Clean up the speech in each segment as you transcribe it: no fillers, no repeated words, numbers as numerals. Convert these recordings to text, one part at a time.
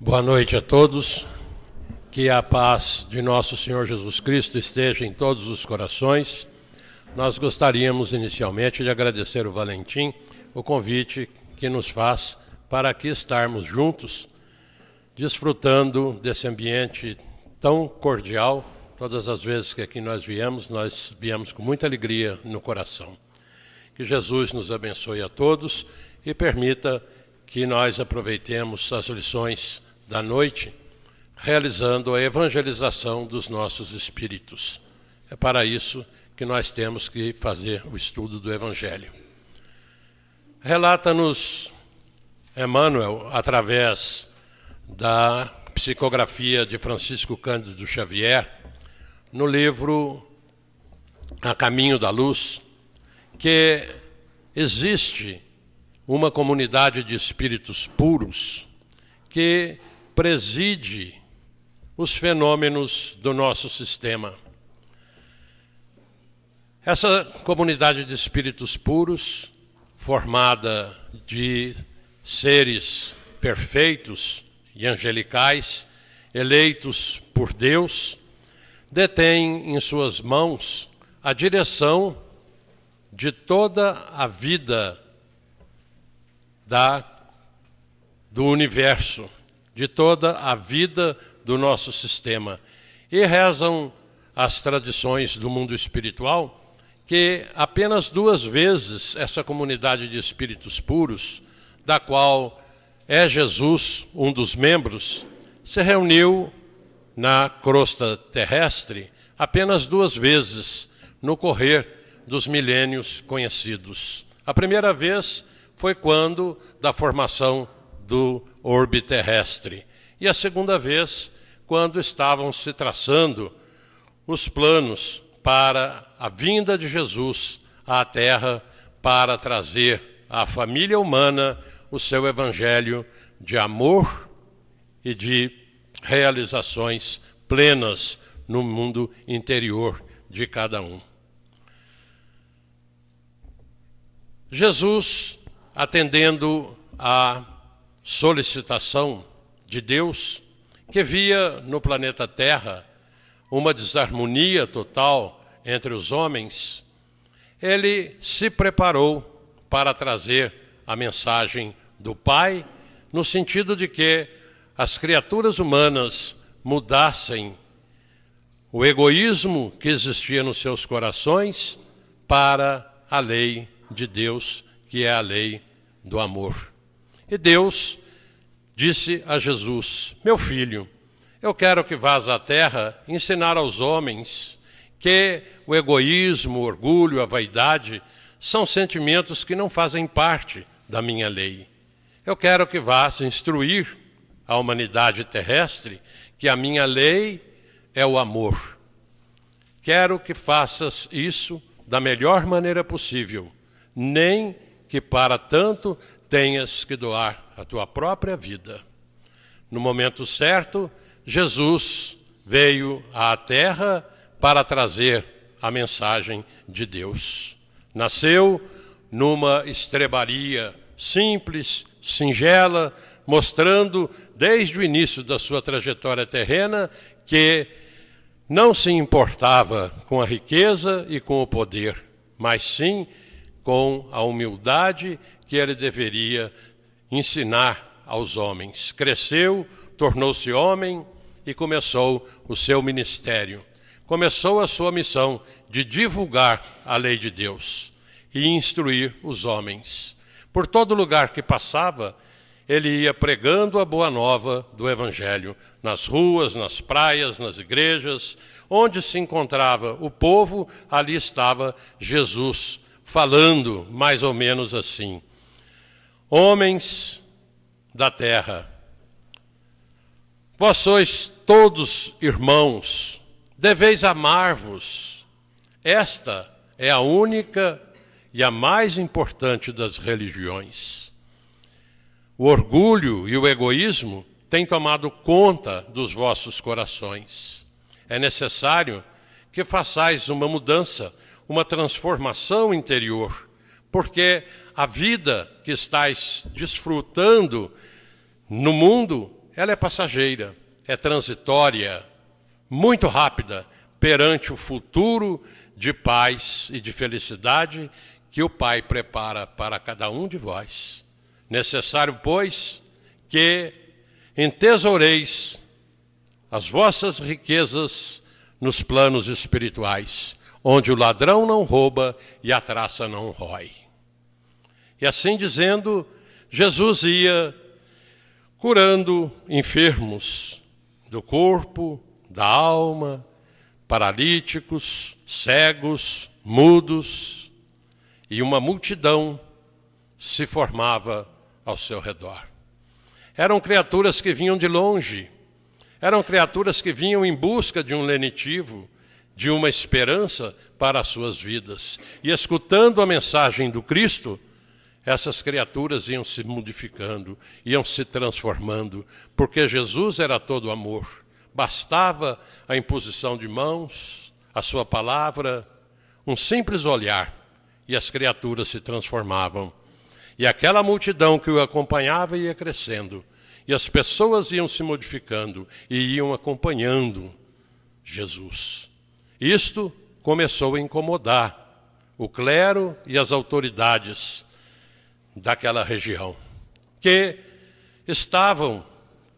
Boa noite a todos. Que a paz de nosso Senhor Jesus Cristo esteja em todos os corações. Nós gostaríamos inicialmente de agradecer ao Valentim o convite que nos faz para aqui estarmos juntos, desfrutando desse ambiente tão cordial. Todas as vezes que aqui nós viemos com muita alegria no coração. Que Jesus nos abençoe a todos e permita que nós aproveitemos as lições da noite, realizando a evangelização dos nossos espíritos. É para isso que nós temos que fazer o estudo do Evangelho. Relata-nos Emmanuel, através da psicografia de Francisco Cândido Xavier, no livro A Caminho da Luz, que existe uma comunidade de espíritos puros que preside os fenômenos do nosso sistema. Essa comunidade de espíritos puros, formada de seres perfeitos e angelicais, eleitos por Deus, detém em suas mãos a direção de toda a vida do universo, de toda a vida do nosso sistema. E rezam as tradições do mundo espiritual que apenas 2 vezes essa comunidade de espíritos puros, da qual é Jesus um dos membros, se reuniu na crosta terrestre apenas 2 vezes no correr dos milênios conhecidos. A primeira vez foi quando da formação do orbe terrestre. E a segunda vez, quando estavam se traçando os planos para a vinda de Jesus à Terra para trazer à família humana o seu evangelho de amor e de realizações plenas no mundo interior de cada um. Jesus, atendendo à solicitação de Deus, que via no planeta Terra uma desarmonia total entre os homens, ele se preparou para trazer a mensagem do Pai, no sentido de que as criaturas humanas mudassem o egoísmo que existia nos seus corações para a lei de Deus, que é a lei do amor. E Deus disse a Jesus: meu filho, eu quero que vás à terra ensinar aos homens que o egoísmo, o orgulho, a vaidade são sentimentos que não fazem parte da minha lei. Eu quero que vás instruir a humanidade terrestre que a minha lei é o amor. Quero que faças isso da melhor maneira possível, nem que para tanto tenhas que doar a tua própria vida. No momento certo, Jesus veio à Terra para trazer a mensagem de Deus. Nasceu numa estrebaria simples, singela, mostrando desde o início da sua trajetória terrena que não se importava com a riqueza e com o poder, mas sim com a humildade que ele deveria ensinar aos homens. Cresceu, tornou-se homem e começou o seu ministério. Começou a sua missão de divulgar a lei de Deus e instruir os homens. Por todo lugar que passava, ele ia pregando a boa nova do Evangelho, nas ruas, nas praias, nas igrejas, onde se encontrava o povo, ali estava Jesus, falando mais ou menos assim: homens da terra, vós sois todos irmãos, deveis amar-vos. Esta é a única e a mais importante das religiões. O orgulho e o egoísmo têm tomado conta dos vossos corações. É necessário que façais uma mudança, uma transformação interior, porque a vida que estáis desfrutando no mundo ela é passageira, é transitória, muito rápida, perante o futuro de paz e de felicidade que o Pai prepara para cada um de vós. Necessário, pois, que entesoureis as vossas riquezas nos planos espirituais, onde o ladrão não rouba e a traça não rói. E assim dizendo, Jesus ia curando enfermos do corpo, da alma, paralíticos, cegos, mudos, e uma multidão se formava ao seu redor. Eram criaturas que vinham de longe, eram criaturas que vinham em busca de um lenitivo, de uma esperança para as suas vidas. E escutando a mensagem do Cristo, essas criaturas iam se modificando, iam se transformando, porque Jesus era todo amor. Bastava a imposição de mãos, a sua palavra, um simples olhar, e as criaturas se transformavam. E aquela multidão que o acompanhava ia crescendo, e as pessoas iam se modificando e iam acompanhando Jesus. Isto começou a incomodar o clero e as autoridades daquela região, que estavam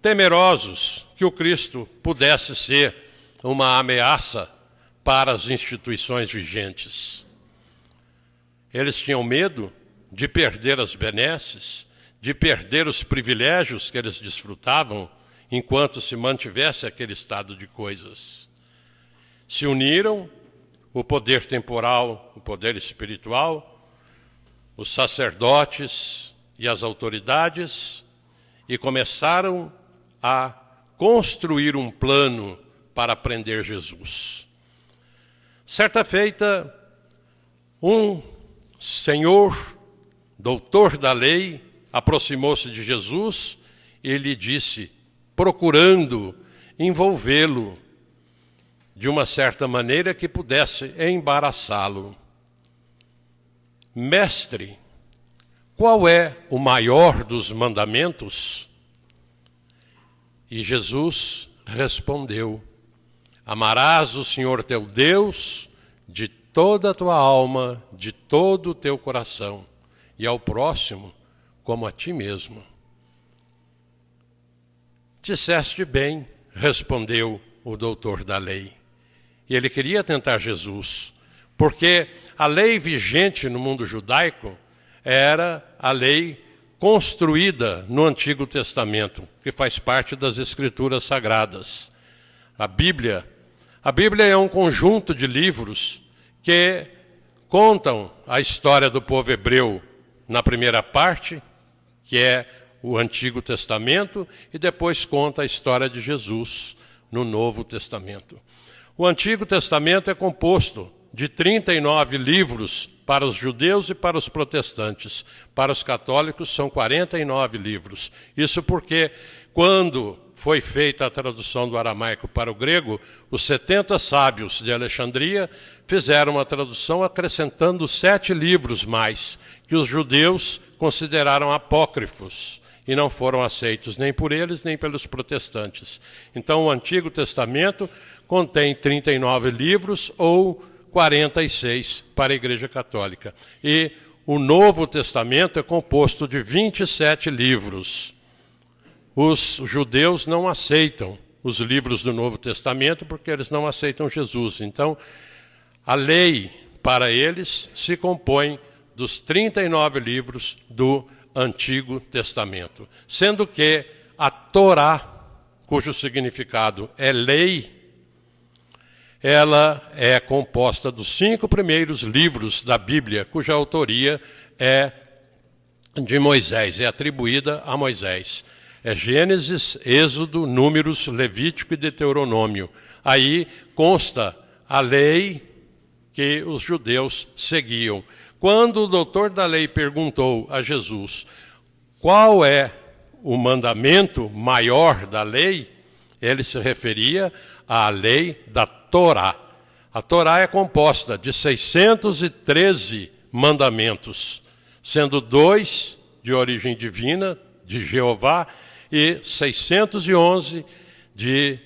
temerosos que o Cristo pudesse ser uma ameaça para as instituições vigentes. Eles tinham medo de perder as benesses, de perder os privilégios que eles desfrutavam enquanto se mantivesse aquele estado de coisas. Se uniram o poder temporal, o poder espiritual, os sacerdotes e as autoridades, e começaram a construir um plano para prender Jesus. Certa feita, um senhor, doutor da lei, aproximou-se de Jesus e lhe disse, procurando envolvê-lo de uma certa maneira que pudesse embaraçá-lo: Mestre, qual é o maior dos mandamentos? E Jesus respondeu: amarás o Senhor teu Deus de toda a tua alma, de todo o teu coração, e ao próximo como a ti mesmo. Disseste bem, respondeu o doutor da lei. E ele queria tentar Jesus, porque a lei vigente no mundo judaico era a lei construída no Antigo Testamento, que faz parte das Escrituras Sagradas. A Bíblia é um conjunto de livros que contam a história do povo hebreu na primeira parte, que é o Antigo Testamento, e depois conta a história de Jesus no Novo Testamento. O Antigo Testamento é composto de 39 livros para os judeus e para os protestantes. Para os católicos são 49 livros. Isso porque, quando foi feita a tradução do aramaico para o grego, os 70 sábios de Alexandria fizeram uma tradução acrescentando 7 livros mais, que os judeus consideraram apócrifos e não foram aceitos nem por eles nem pelos protestantes. Então, o Antigo Testamento contém 39 livros ou 46 para a Igreja Católica. E o Novo Testamento é composto de 27 livros. Os judeus não aceitam os livros do Novo Testamento porque eles não aceitam Jesus. Então, a lei para eles se compõe dos 39 livros do Antigo Testamento. Sendo que a Torá, cujo significado é lei, ela é composta dos 5 primeiros livros da Bíblia, cuja autoria é de Moisés, é atribuída a Moisés. É Gênesis, Êxodo, Números, Levítico e Deuteronômio. Aí consta a lei que os judeus seguiam. Quando o doutor da lei perguntou a Jesus qual é o mandamento maior da lei, ele se referia à lei da Torá. A Torá é composta de 613 mandamentos, sendo 2 de origem divina, de Jeová, e 611 de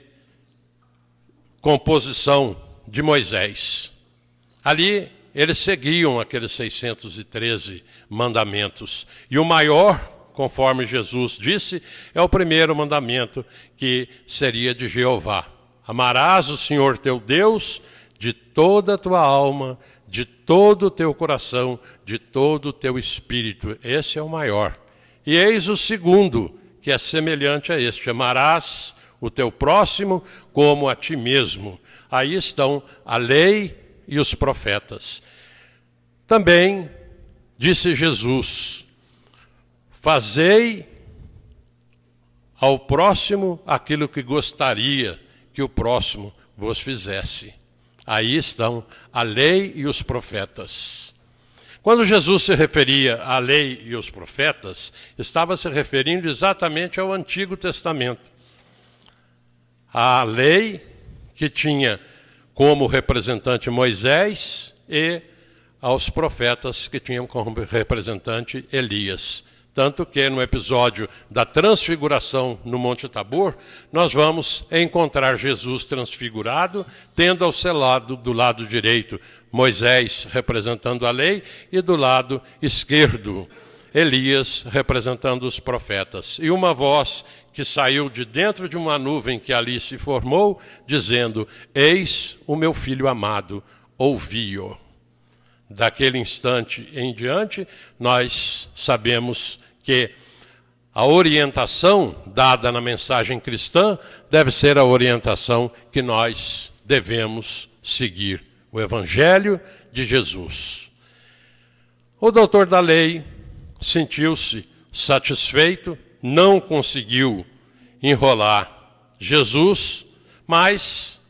composição de Moisés. Ali eles seguiam aqueles 613 mandamentos. E o maior, conforme Jesus disse, é o primeiro mandamento, que seria de Jeová. Amarás o Senhor teu Deus de toda a tua alma, de todo o teu coração, de todo o teu espírito. Esse é o maior. E eis o segundo, que é semelhante a este: amarás o teu próximo como a ti mesmo. Aí estão a lei e os profetas. Também disse Jesus: fazei ao próximo aquilo que gostaria que o próximo vos fizesse. Aí estão a lei e os profetas. Quando Jesus se referia à lei e os profetas, estava se referindo exatamente ao Antigo Testamento. A lei, que tinha como representante Moisés, e aos profetas, que tinham como representante Elias. Tanto que no episódio da transfiguração no Monte Tabor, nós vamos encontrar Jesus transfigurado, tendo ao seu lado, do lado direito, Moisés representando a lei, e do lado esquerdo, Elias representando os profetas. E uma voz que saiu de dentro de uma nuvem que ali se formou, dizendo: eis o meu filho amado, ouvi-o. Daquele instante em diante, nós sabemos que a orientação dada na mensagem cristã deve ser a orientação que nós devemos seguir: o Evangelho de Jesus. O doutor da lei sentiu-se satisfeito, não conseguiu enrolar Jesus, mas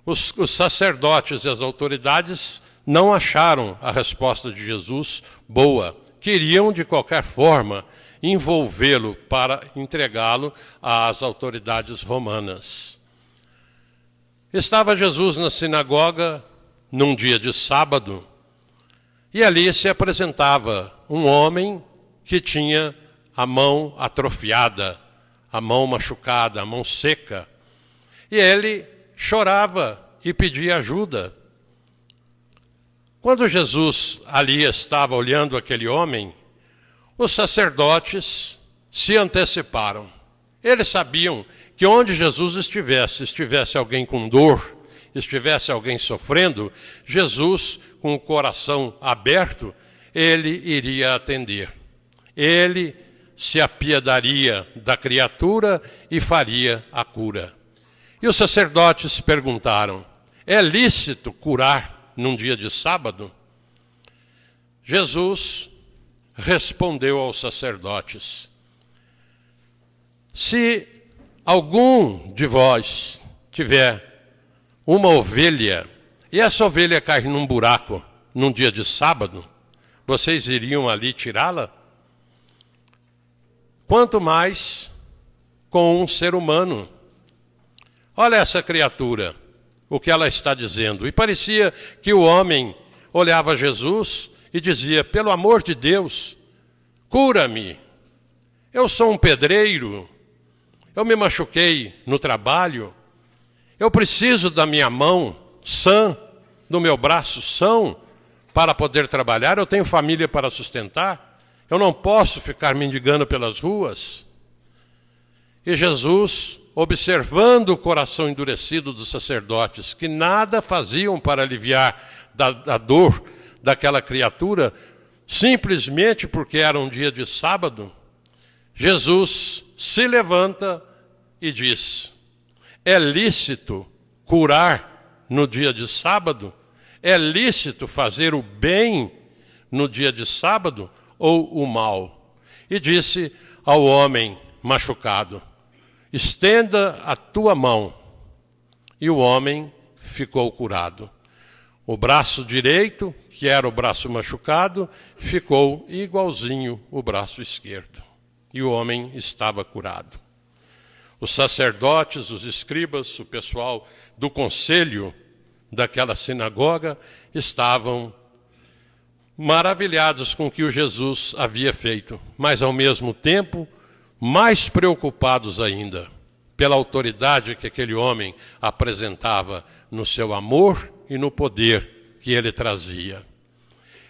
os sacerdotes e as autoridades não acharam a resposta de Jesus boa. Queriam, de qualquer forma, envolvê-lo para entregá-lo às autoridades romanas. Estava Jesus na sinagoga num dia de sábado, e ali se apresentava um homem que tinha a mão atrofiada, a mão machucada, a mão seca. E ele chorava e pedia ajuda. Quando Jesus ali estava olhando aquele homem, os sacerdotes se anteciparam. Eles sabiam que onde Jesus estivesse alguém com dor, estivesse alguém sofrendo, Jesus, com o coração aberto, ele iria atender. Ele se apiedaria da criatura e faria a cura. E os sacerdotes perguntaram: é lícito curar num dia de sábado? Jesus respondeu aos sacerdotes: se algum de vós tiver uma ovelha, e essa ovelha cair num buraco num dia de sábado, vocês iriam ali tirá-la? Quanto mais com um ser humano. Olha essa criatura, o que ela está dizendo. E parecia que o homem olhava Jesus e dizia: pelo amor de Deus, cura-me. Eu sou um pedreiro, eu me machuquei no trabalho, eu preciso da minha mão sã, do meu braço são, para poder trabalhar, eu tenho família para sustentar, eu não posso ficar mendigando pelas ruas. E Jesus, observando o coração endurecido dos sacerdotes, que nada faziam para aliviar da dor daquela criatura, simplesmente porque era um dia de sábado, Jesus se levanta e diz: é lícito curar no dia de sábado? É lícito fazer o bem no dia de sábado ou o mal? E disse ao homem machucado: estenda a tua mão. E o homem ficou curado. O braço direito, que era o braço machucado, ficou igualzinho o braço esquerdo. E o homem estava curado. Os sacerdotes, os escribas, o pessoal do conselho daquela sinagoga estavam maravilhados com o que o Jesus havia feito, mas ao mesmo tempo mais preocupados ainda pela autoridade que aquele homem apresentava no seu amor e no poder que ele trazia.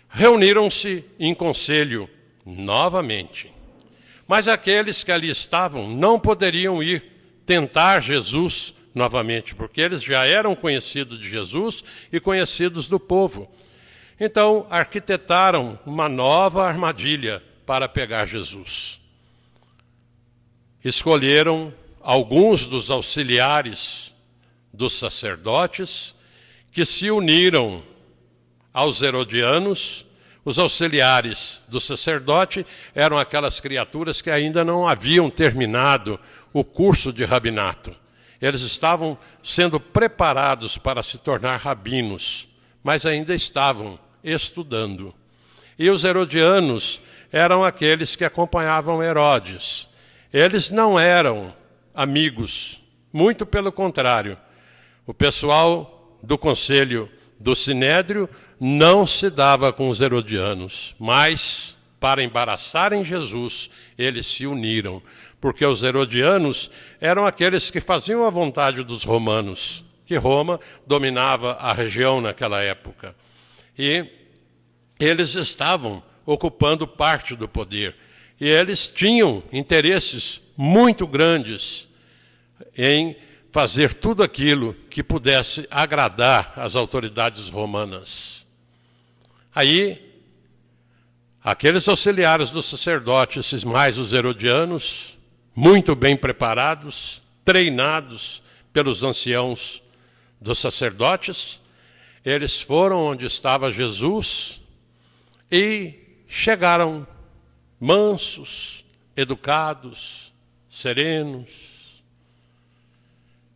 Reuniram-se em conselho novamente, mas aqueles que ali estavam não poderiam ir tentar Jesus novamente, porque eles já eram conhecidos de Jesus e conhecidos do povo. Então, arquitetaram uma nova armadilha para pegar Jesus. Escolheram alguns dos auxiliares dos sacerdotes que se uniram aos herodianos. Os auxiliares do sacerdote eram aquelas criaturas que ainda não haviam terminado o curso de rabinato. Eles estavam sendo preparados para se tornar rabinos, mas ainda estavam estudando. E os herodianos eram aqueles que acompanhavam Herodes. Eles não eram amigos, muito pelo contrário. O pessoal do conselho do Sinédrio não se dava com os herodianos, mas para embaraçarem Jesus, eles se uniram, porque os herodianos eram aqueles que faziam a vontade dos romanos, que Roma dominava a região naquela época. E eles estavam ocupando parte do poder. E eles tinham interesses muito grandes em fazer tudo aquilo que pudesse agradar as autoridades romanas. Aí, aqueles auxiliares dos sacerdotes, mais os herodianos, muito bem preparados, treinados pelos anciãos dos sacerdotes, eles foram onde estava Jesus e chegaram mansos, educados, serenos.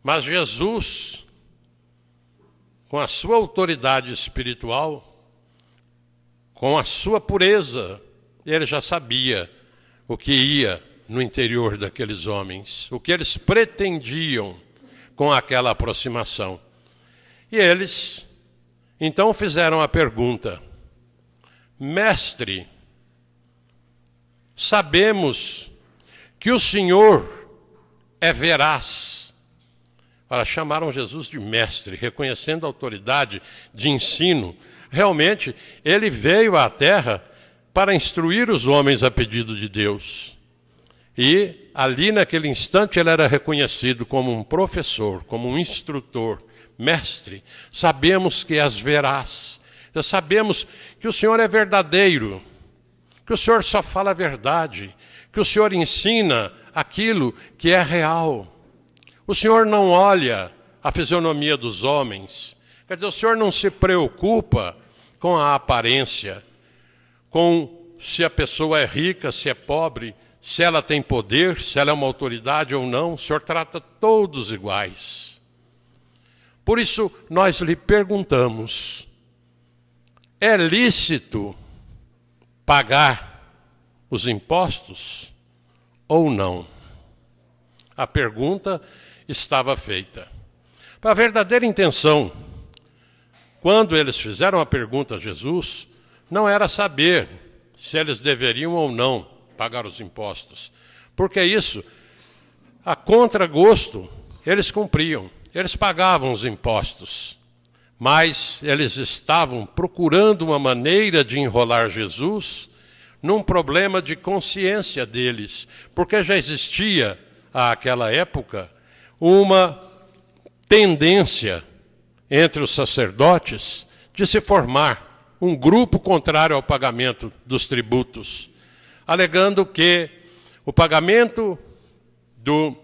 Mas Jesus, com a sua autoridade espiritual, com a sua pureza, ele já sabia o que ia no interior daqueles homens, o que eles pretendiam com aquela aproximação. E eles, então, fizeram a pergunta: Mestre, sabemos que o Senhor é veraz. Chamaram Jesus de mestre, reconhecendo a autoridade de ensino. Realmente, ele veio à terra para instruir os homens a pedido de Deus. E ali, naquele instante, ele era reconhecido como um professor, como um instrutor, mestre. Sabemos que és veraz. Sabemos que o Senhor é verdadeiro, que o Senhor só fala a verdade, que o Senhor ensina aquilo que é real. O Senhor não olha a fisionomia dos homens. Quer dizer, o Senhor não se preocupa com a aparência, com se a pessoa é rica, se é pobre, se ela tem poder, se ela é uma autoridade ou não. O Senhor trata todos iguais. Por isso, nós lhe perguntamos: é lícito pagar os impostos ou não? A pergunta estava feita. A verdadeira intenção, quando eles fizeram a pergunta a Jesus, não era saber se eles deveriam ou não pagar os impostos, porque isso, a contragosto, eles cumpriam, eles pagavam os impostos, mas eles estavam procurando uma maneira de enrolar Jesus num problema de consciência deles, porque já existia, àquela época, uma tendência entre os sacerdotes de se formar um grupo contrário ao pagamento dos tributos, alegando que o pagamento do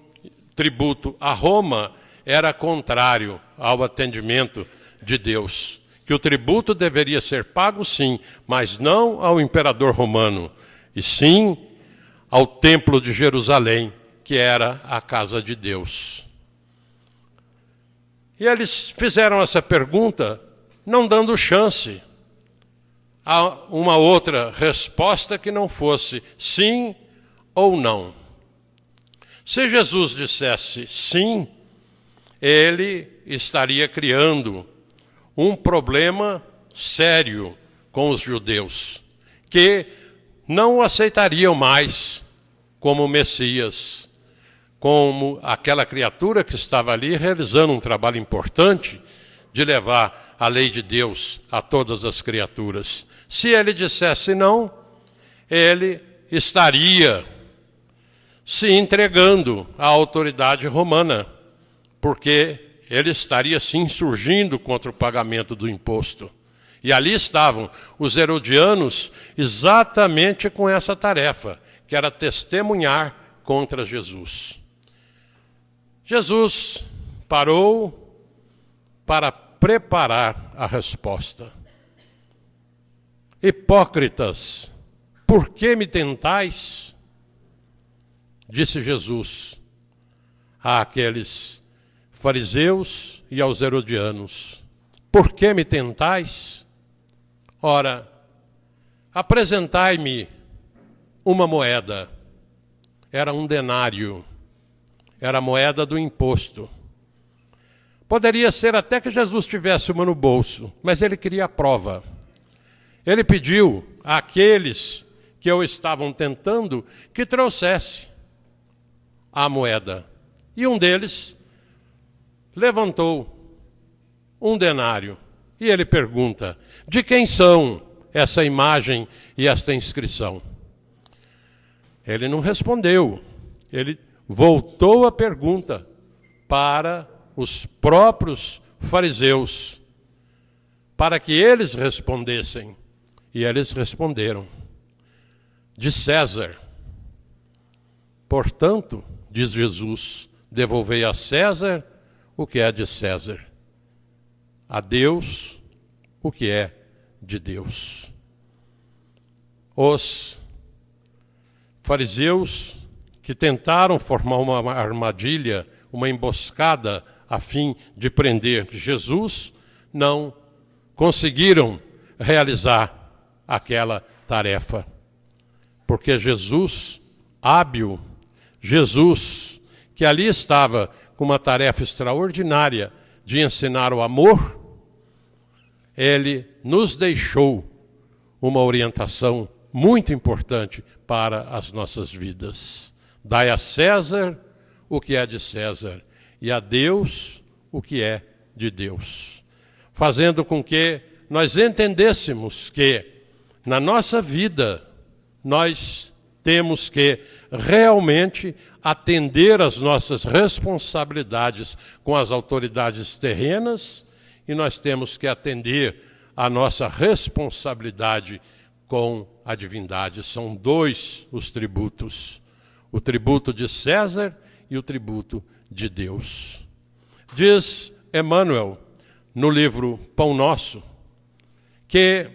tributo a Roma era contrário ao atendimento de Deus, que o tributo deveria ser pago sim, mas não ao imperador romano, e sim ao templo de Jerusalém, que era a casa de Deus. E eles fizeram essa pergunta não dando chance a uma outra resposta que não fosse sim ou não. Se Jesus dissesse sim, ele estaria criando um problema sério com os judeus, que não o aceitariam mais como o Messias, como aquela criatura que estava ali realizando um trabalho importante de levar a lei de Deus a todas as criaturas. Se ele dissesse não, ele estaria se entregando à autoridade romana, porque ele estaria se insurgindo contra o pagamento do imposto. E ali estavam os herodianos exatamente com essa tarefa, que era testemunhar contra Jesus. Jesus parou para preparar a resposta. Hipócritas, por que me tentais? Disse Jesus àqueles fariseus e aos herodianos. Por que me tentais? Ora, apresentai-me uma moeda. Era um denário. Era a moeda do imposto. Poderia ser até que Jesus tivesse uma no bolso, mas ele queria a prova. Ele pediu àqueles que o estavam tentando que trouxesse a moeda. E um deles levantou um denário. E ele pergunta, de quem são essa imagem e esta inscrição? Ele não respondeu. Ele voltou a pergunta para os próprios fariseus, para que eles respondessem. E eles responderam, de César. Portanto, diz Jesus, devolvei a César o que é de César, a Deus o que é de Deus. Os fariseus que tentaram formar uma armadilha, uma emboscada a fim de prender Jesus, não conseguiram realizar aquela tarefa. Porque Jesus, hábil, Jesus, que ali estava com uma tarefa extraordinária de ensinar o amor, ele nos deixou uma orientação muito importante para as nossas vidas. Dai a César o que é de César e a Deus o que é de Deus. Fazendo com que nós entendêssemos que na nossa vida nós temos que realmente atender às nossas responsabilidades com as autoridades terrenas e nós temos que atender à nossa responsabilidade com a divindade. São dois os tributos, o tributo de César e o tributo de Deus. Diz Emmanuel, no livro Pão Nosso, que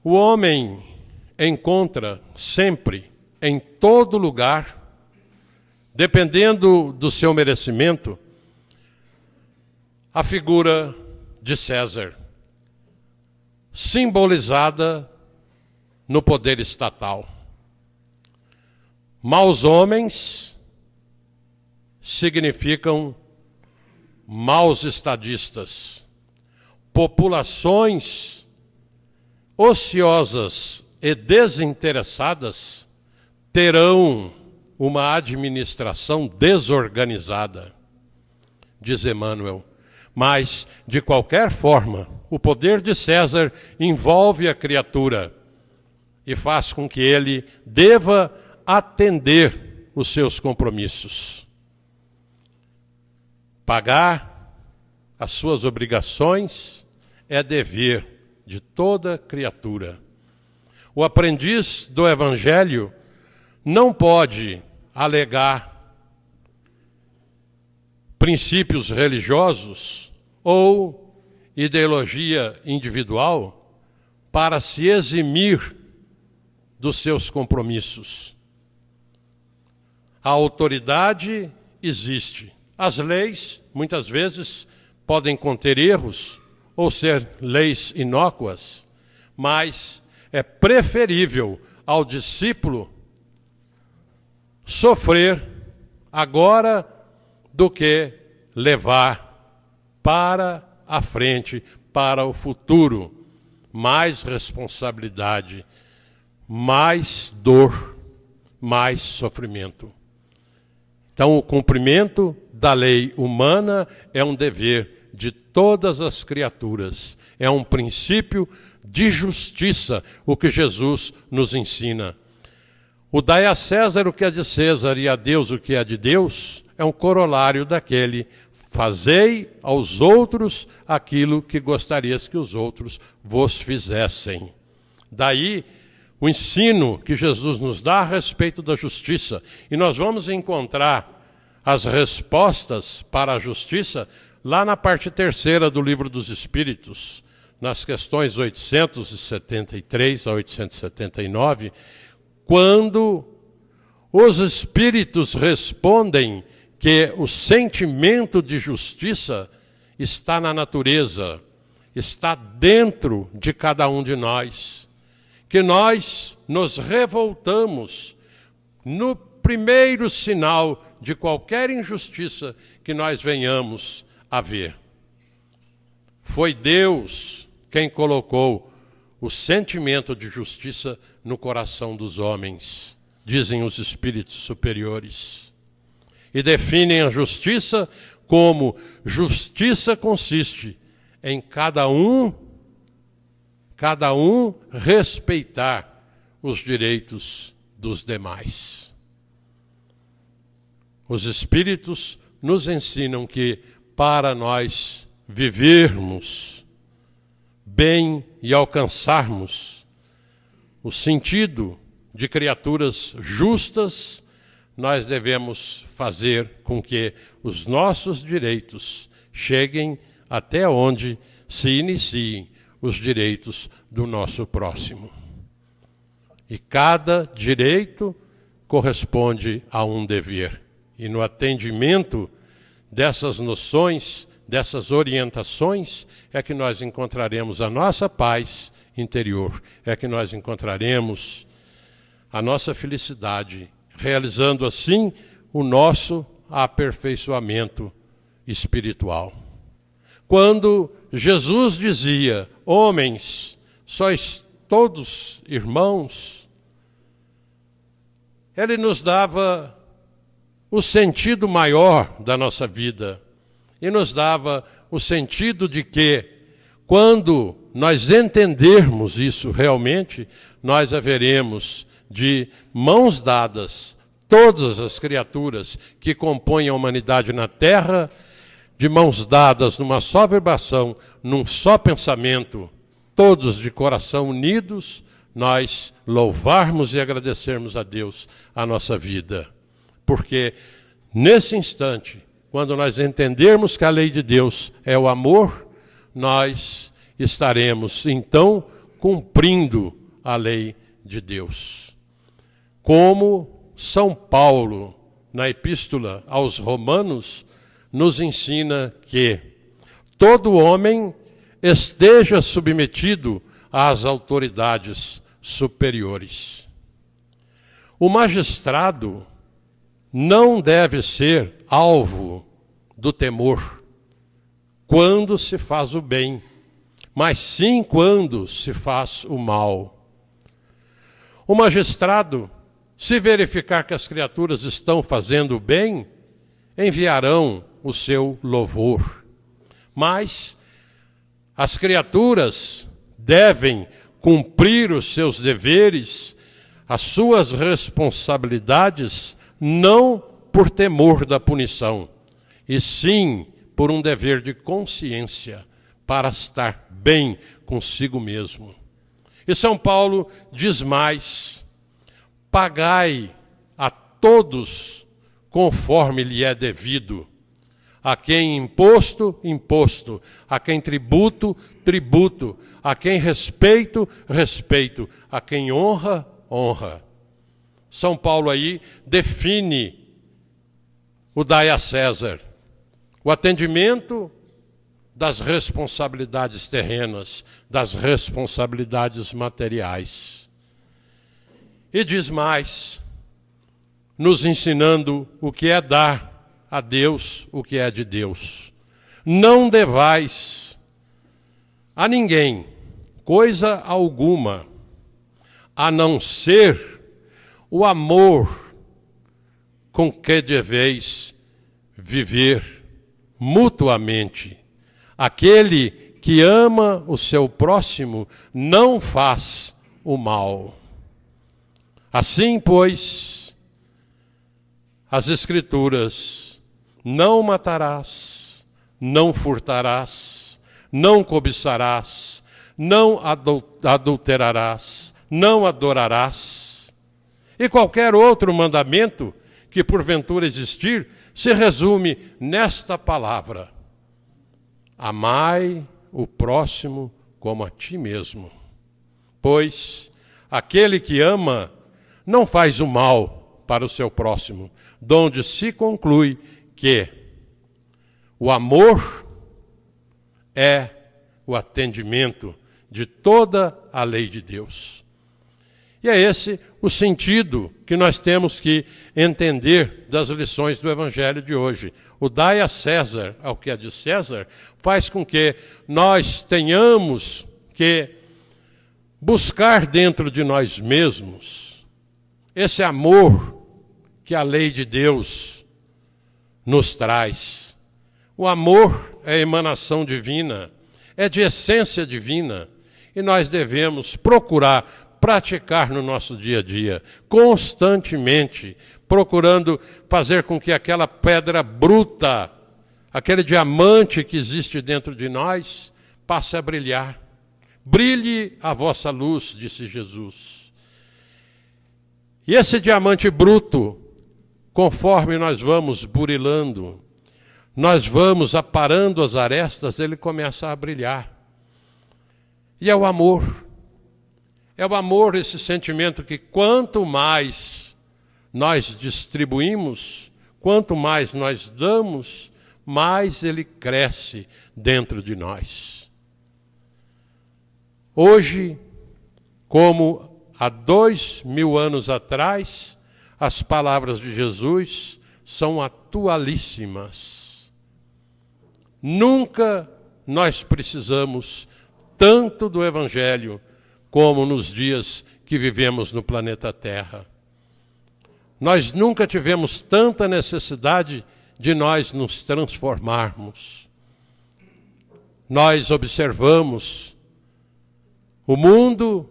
o homem encontra sempre, em todo lugar, dependendo do seu merecimento, a figura de César, simbolizada no poder estatal. Maus homens significam maus estadistas. Populações ociosas e desinteressadas terão uma administração desorganizada, diz Emmanuel. Mas, de qualquer forma, o poder de César envolve a criatura e faz com que ele deva atender os seus compromissos. Pagar as suas obrigações é dever de toda criatura. O aprendiz do Evangelho não pode alegar princípios religiosos ou ideologia individual para se eximir dos seus compromissos. A autoridade existe. As leis, muitas vezes, podem conter erros ou ser leis inócuas, mas é preferível ao discípulo sofrer agora do que levar para a frente, para o futuro, mais responsabilidade, mais dor, mais sofrimento. Então, o cumprimento da lei humana é um dever de todas as criaturas. É um princípio de justiça, o que Jesus nos ensina. O dai a César o que é de César e a Deus o que é de Deus é um corolário daquele fazei aos outros aquilo que gostarias que os outros vos fizessem. Daí o ensino que Jesus nos dá a respeito da justiça. E nós vamos encontrar as respostas para a justiça lá na parte terceira do Livro dos Espíritos, nas questões 873 a 879, quando os espíritos respondem que o sentimento de justiça está na natureza, está dentro de cada um de nós, que nós nos revoltamos no primeiro sinal de qualquer injustiça que nós venhamos a ver. Foi Deus quem colocou o sentimento de justiça no coração dos homens, dizem os espíritos superiores. E definem a justiça como justiça consiste em cada um respeitar os direitos dos demais. Os espíritos nos ensinam que para nós vivermos bem e alcançarmos o sentido de criaturas justas, nós devemos fazer com que os nossos direitos cheguem até onde se iniciem os direitos do nosso próximo. E cada direito corresponde a um dever. E no atendimento dessas noções, dessas orientações, é que nós encontraremos a nossa paz interior, é que nós encontraremos a nossa felicidade, realizando assim o nosso aperfeiçoamento espiritual. Quando Jesus dizia, homens, sois todos irmãos, ele nos dava o sentido maior da nossa vida e nos dava o sentido de que, quando nós entendermos isso realmente, nós haveremos de mãos dadas, todas as criaturas que compõem a humanidade na Terra, de mãos dadas numa só vibração, num só pensamento, todos de coração unidos, nós louvarmos e agradecermos a Deus a nossa vida. Porque nesse instante, quando nós entendermos que a lei de Deus é o amor, nós estaremos então cumprindo a lei de Deus. Como São Paulo, na Epístola aos Romanos, nos ensina que todo homem esteja submetido às autoridades superiores. O magistrado não deve ser alvo do temor quando se faz o bem, mas sim quando se faz o mal. O magistrado, se verificar que as criaturas estão fazendo o bem, enviarão o seu louvor. Mas as criaturas devem cumprir os seus deveres, as suas responsabilidades, não por temor da punição, e sim por um dever de consciência, para estar bem consigo mesmo. E São Paulo diz mais: pagai a todos conforme lhe é devido. A quem imposto, imposto. A quem tributo, tributo. A quem respeito, respeito. A quem honra, honra. São Paulo aí define o dai a César, o atendimento das responsabilidades terrenas, das responsabilidades materiais. E diz mais, nos ensinando o que é dar a Deus o que é de Deus. Não devais a ninguém coisa alguma, a não ser o amor com que deveis viver mutuamente. Aquele que ama o seu próximo não faz o mal. Assim, pois, as Escrituras: não matarás, não furtarás, não cobiçarás, não adulterarás, não adorarás. E qualquer outro mandamento que porventura existir, se resume nesta palavra: amai o próximo como a ti mesmo. Pois aquele que ama não faz o mal para o seu próximo, donde se conclui que o amor é o atendimento de toda a lei de Deus. E é esse o sentido que nós temos que entender das lições do Evangelho de hoje. O dai a César ao que é de César faz com que nós tenhamos que buscar dentro de nós mesmos esse amor que a lei de Deus nos traz. O amor é emanação divina, é de essência divina, e nós devemos procurar praticar no nosso dia a dia, constantemente, procurando fazer com que aquela pedra bruta, aquele diamante que existe dentro de nós, passe a brilhar. Brilhe a vossa luz, disse Jesus. E esse diamante bruto, conforme nós vamos burilando, nós vamos aparando as arestas, ele começa a brilhar. E é o amor. É o amor, esse sentimento que quanto mais nós distribuímos, quanto mais nós damos, mais ele cresce dentro de nós. Hoje, como há 2000 anos atrás, as palavras de Jesus são atualíssimas. Nunca nós precisamos tanto do Evangelho como nos dias que vivemos no planeta Terra. Nós nunca tivemos tanta necessidade de nós nos transformarmos. Nós observamos o mundo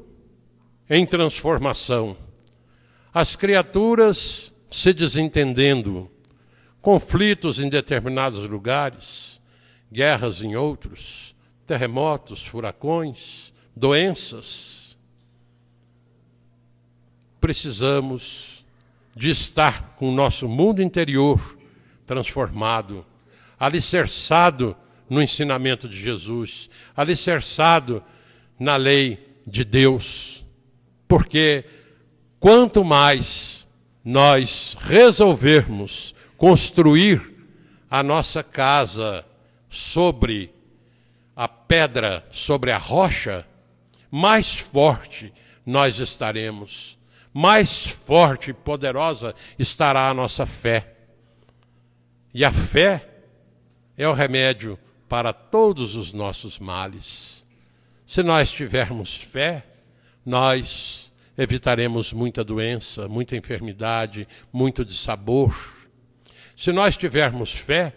em transformação, as criaturas se desentendendo, conflitos em determinados lugares, guerras em outros, terremotos, furacões, doenças. Precisamos de estar com o nosso mundo interior transformado, alicerçado no ensinamento de Jesus, alicerçado na lei de Deus, porque quanto mais nós resolvermos construir a nossa casa sobre a pedra, sobre a rocha, mais forte nós estaremos, mais forte e poderosa estará a nossa fé. E a fé é o remédio para todos os nossos males. Se nós tivermos fé, nós evitaremos muita doença, muita enfermidade, muito dissabor. Se nós tivermos fé,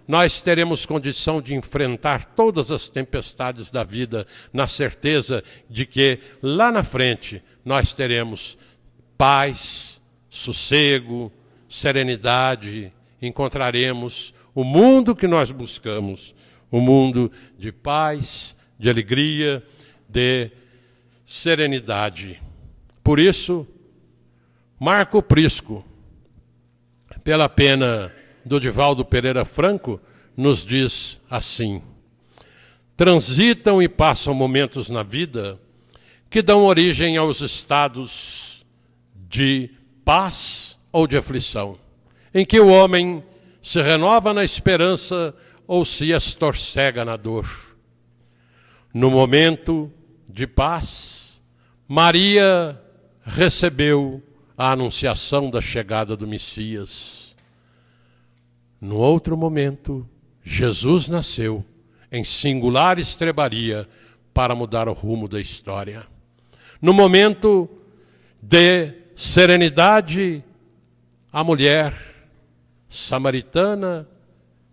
nós teremos condição de enfrentar todas as tempestades da vida, na certeza de que lá na frente nós teremos paz, sossego, serenidade, encontraremos o mundo que nós buscamos, um mundo de paz, de alegria, de serenidade. Por isso, Marco Prisco, pela pena do Divaldo Pereira Franco, nos diz assim: transitam e passam momentos na vida que dão origem aos estados de paz ou de aflição, em que o homem se renova na esperança ou se estorcega na dor. No momento de paz, Maria recebeu a anunciação da chegada do Messias. No outro momento, Jesus nasceu em singular estrebaria para mudar o rumo da história. No momento de serenidade, a mulher samaritana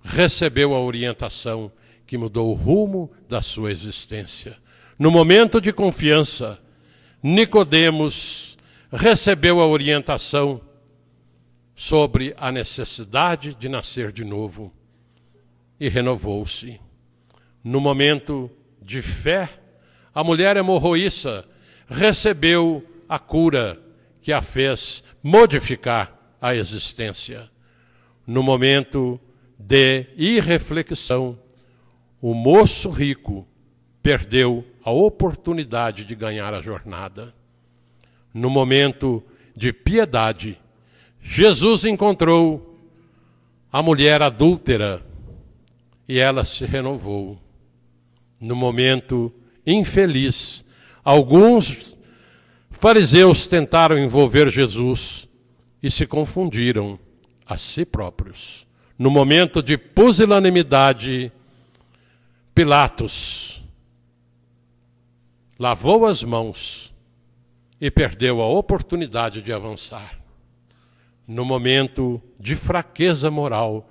recebeu a orientação que mudou o rumo da sua existência. No momento de confiança, Nicodemos recebeu a orientação sobre a necessidade de nascer de novo e renovou-se. No momento de fé, a mulher hemorroíça recebeu a cura que a fez modificar a existência. No momento de irreflexão, o moço rico perdeu a oportunidade de ganhar a jornada. No momento de piedade, Jesus encontrou a mulher adúltera e ela se renovou. No momento infeliz, alguns fariseus tentaram envolver Jesus e se confundiram a si próprios. No momento de pusilanimidade, Pilatos lavou as mãos e perdeu a oportunidade de avançar. No momento de fraqueza moral,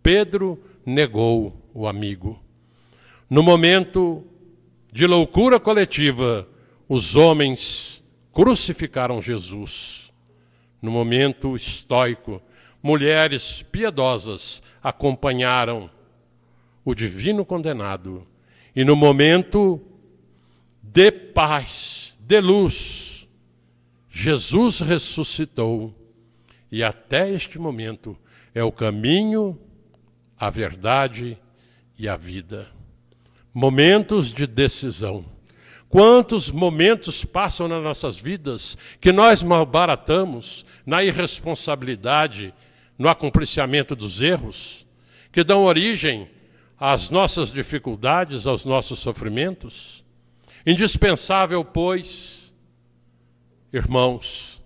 Pedro negou o amigo. No momento de loucura coletiva, os homens crucificaram Jesus. No momento estoico, mulheres piedosas acompanharam o divino condenado. E no momento de paz, de luz, Jesus ressuscitou. E até este momento é o caminho, a verdade e a vida. Momentos de decisão. Quantos momentos passam nas nossas vidas que nós malbaratamos na irresponsabilidade, no acompliciamento dos erros, que dão origem às nossas dificuldades, aos nossos sofrimentos? Indispensável, pois, irmãos,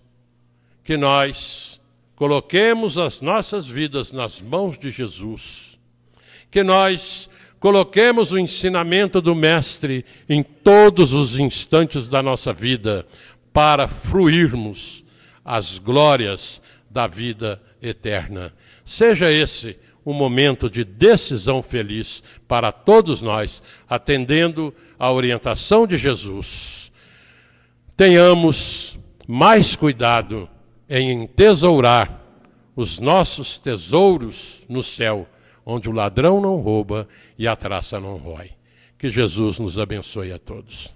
que nós coloquemos as nossas vidas nas mãos de Jesus, que nós coloquemos o ensinamento do Mestre em todos os instantes da nossa vida para fruirmos as glórias da vida eterna. Seja esse um momento de decisão feliz para todos nós, atendendo à orientação de Jesus. Tenhamos mais cuidado em entesourar os nossos tesouros no céu, onde o ladrão não rouba e a traça não rói. Que Jesus nos abençoe a todos.